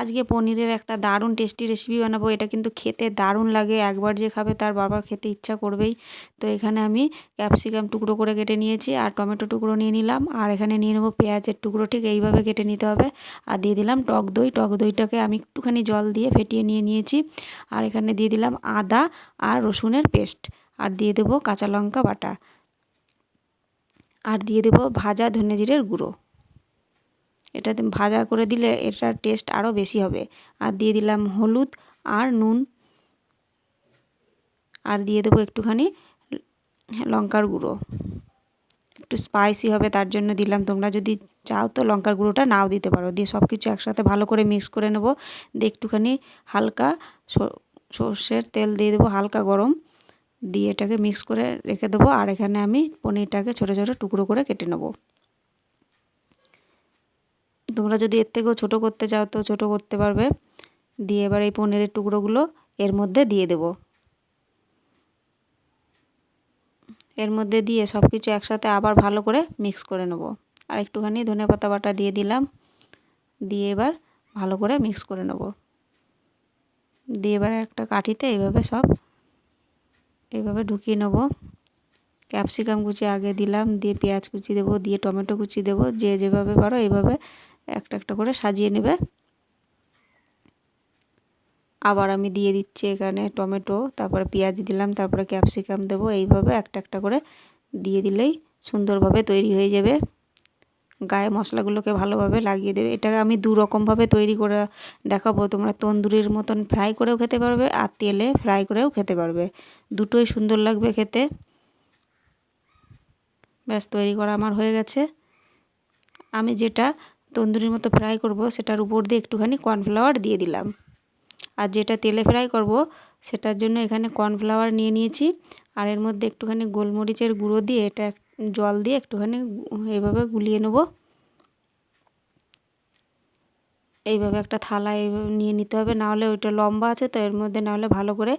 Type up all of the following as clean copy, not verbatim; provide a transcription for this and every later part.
আজকে পনিরের একটা দারুণ টেস্টি রেসিপি বানাবো। এটা কিন্তু খেতে দারুণ লাগে, একবার যে খাবে তার বারবার খেতে ইচ্ছা করবেই। তো এখানে আমি ক্যাপসিকাম টুকরো করে কেটে নিয়েছি আর টমেটো টুকরো নিয়ে নিলাম, আর এখানে নিয়ে নেবো পেঁয়াজের টুকরো, ঠিক এইভাবে কেটে নিতে হবে। আর দিয়ে দিলাম টক দই, টক দইটাকে আমি একটুখানি জল দিয়ে ফেটিয়ে নিয়ে নিয়েছি। আর এখানে দিয়ে দিলাম আদা আর রসুনের পেস্ট, আর দিয়ে দেবো কাঁচা লঙ্কা বাটা, আর দিয়ে দেবো ভাজা ধনে জিরের গুঁড়ো। এটাতে ভাজা করে দিলে এটার টেস্ট আরও বেশি হবে। আর দিয়ে দিলাম হলুদ আর নুন, আর দিয়ে দেবো একটুখানি লঙ্কার গুঁড়ো, একটু স্পাইসি হবে তার জন্য দিলাম। তোমরা যদি চাও তো লঙ্কার গুঁড়োটা নাও দিতে পারো। দিয়ে সব কিছু একসাথে ভালো করে মিক্স করে নেব। দিয়ে একটুখানি হালকা সর্ষের তেল দিয়ে দেবো, হালকা গরম, দিয়ে এটাকে মিক্স করে রেখে দেবো। আর এখানে আমি পনিরটাকে ছোটো ছোটো টুকরো করে কেটে নেব। তোমরা যদি এর থেকেও ছোটো করতে চাও তো ছোটো করতে পারবে। দিয়ে এবার এই পনিরের টুকরোগুলো এর মধ্যে দিয়ে দেব। এর মধ্যে দিয়ে সব কিছু একসাথে আবার ভালো করে মিক্স করে নেব। আর একটুখানি ধনেপাতা বাটা দিয়ে দিলাম, দিয়ে এবার ভালো করে মিক্স করে নেব। দিয়ে এবার একটা কাঠিতে এইভাবে সব এইভাবে ঢুকিয়ে নেব। ক্যাপসিকাম কুচি আগে দিলাম, দিয়ে পেঁয়াজ কুচি দেবো, দিয়ে টমেটো কুচি দেবো। যে যেভাবে পারো এইভাবে একটা একটা করে সাজিয়ে নেবে। আবার আমি দিয়ে দিচ্ছি এখানে টমেটো, তারপরে পেঁয়াজ দিলাম, তারপরে ক্যাপসিকাম দেবো। এইভাবে একটা একটা করে দিয়ে দিলেই সুন্দরভাবে তৈরি হয়ে যাবে। গায়ে মশলাগুলোকে ভালোভাবে লাগিয়ে দেবে। এটাকে আমি দু রকমভাবে তৈরি করে দেখাবো। তোমরা তন্দুরির মতন ফ্রাই করেও খেতে পারবে, আর তেলে ফ্রাই করেও খেতে পারবে, দুটোই সুন্দর লাগবে খেতে। ব্যাস তৈরি করা আমার হয়ে গেছে। আমি যেটা তন্দুরির মতো ফ্রাই করব সেটার উপর দিয়ে একটুখানি কর্নফ্লাওয়ার দিয়ে দিলাম। আর যেটা তেলে ফ্রাই করব সেটার জন্য এখানে কর্নফ্লাওয়ার নিয়ে নিয়েছি, আর এর মধ্যে একটুখানি গোলমরিচের গুঁড়ো দিয়ে এটা জল দিয়ে একটুখানি এইভাবে গুলিয়ে নেব। এইভাবে একটা থালা এইভাবে নিয়ে নিতে হবে, নাহলে ওইটা লম্বা আছে তো এর মধ্যে, নাহলে ভালো করে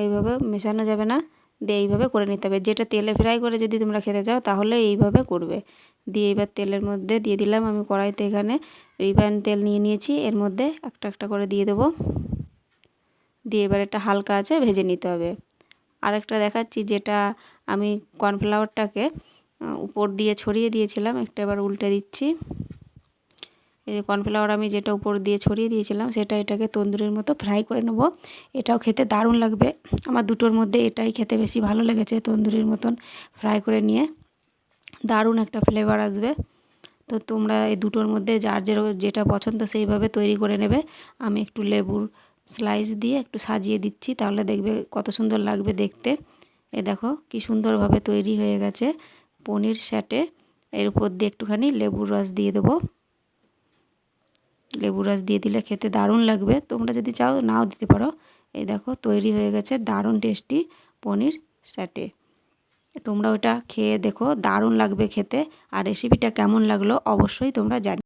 এইভাবে মেশানো যাবে না। দিয়ে এইভাবে করে নিতে হবে। যেটা তেলে ফ্রাই করে যদি তোমরা খেতে চাও তাহলে এইভাবে করবে। দিয়ে এবার তেলের মধ্যে দিয়ে দিলাম, আমি কড়াইতে এখানে রিফাইন তেল নিয়ে নিয়েছি, এর মধ্যে একটা একটা করে দিয়ে দেবো। দিয়ে এবার এটা হালকা আছে ভেজে নিতে হবে। আরেকটা দেখাচ্ছি, যেটা আমি কর্নফ্লাওয়ারটাকে উপর দিয়ে ছড়িয়ে দিয়েছিলাম, একটা এবার উল্টে দিচ্ছি। এই যে কর্নফ্লাওয়ার আমি যেটা উপর দিয়ে ছড়িয়ে দিয়েছিলাম সেটা এটাকে তন্দুরির মতো ফ্রাই করে নেব। এটাও খেতে দারুণ লাগবে। আমার দুটোর মধ্যে এটাই খেতে বেশি ভালো লেগেছে, তন্দুরির মতন ফ্রাই করে নিয়ে দারুণ একটা ফ্লেভার আসবে। তো তোমরা এই দুটোর মধ্যে যার যেটা পছন্দ সেইভাবে তৈরি করে নেবে। আমি একটু লেবুর স্লাইস দিয়ে একটু সাজিয়ে দিচ্ছি, তাহলে দেখবে কত সুন্দর লাগবে দেখতে। এ দেখো কি সুন্দরভাবে তৈরি হয়ে গেছে পনির স্যাটে। এর উপর দিয়ে একটুখানি লেবুর রস দিয়ে দেবো। লেবু রস দিয়ে দিলে খেতে দারুণ লাগবে, তোমরা যদি চাও নাও দিতে পারো। এই দেখো তৈরি হয়ে গেছে দারুণ টেস্টি পনির স্যাটে। তোমরা ওটা খেয়ে দেখো, দারুণ লাগবে খেতে। আর রেসিপিটা কেমন লাগলো অবশ্যই তোমরা জানিও।